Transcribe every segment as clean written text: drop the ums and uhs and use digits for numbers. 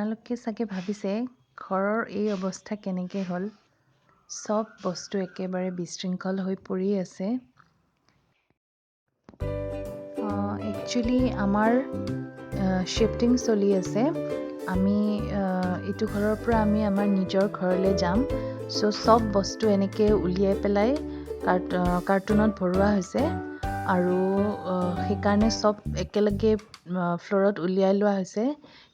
আপোনালোকে চাগে ভাবিছে ঘৰৰ এই অৱস্থা কেনেকৈ হ'ল। চব বস্তু একেবাৰে বিশৃংখল হৈ পৰি আছে। একচুৱেলি আমাৰ শ্বিফটিং চলি আছে। আমি এইটো ঘৰৰ পৰা আমি আমাৰ নিজৰ ঘৰলৈ যাম। চব বস্তু এনেকৈ উলিয়াই পেলাই কাৰ্টুনত ভৰোৱা হৈছে আৰু সেইকাৰণে চব একেলগে ফ্ল'ৰত উলিয়াই লোৱা হৈছে।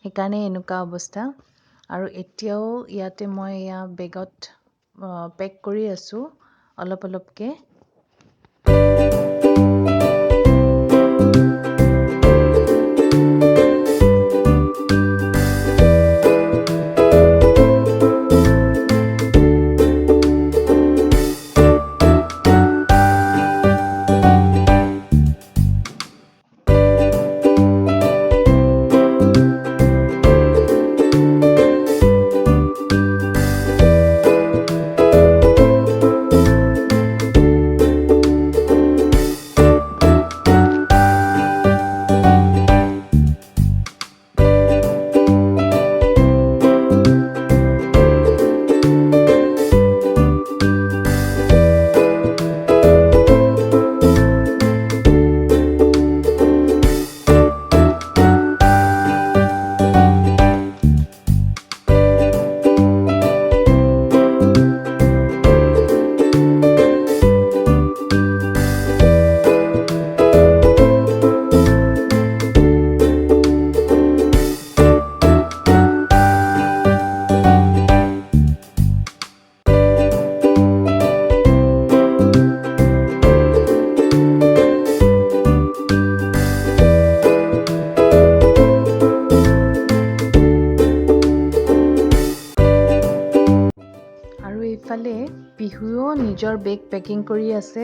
সেইকাৰণে এনেকুৱা অৱস্থা। আৰু এতিয়াও ইয়াতে মই এয়া বেগত পেক কৰি আছোঁ অলপ অলপকৈ। আৰু এইফালে পিহুও নিজৰ বেগ পেকিং কৰি আছে।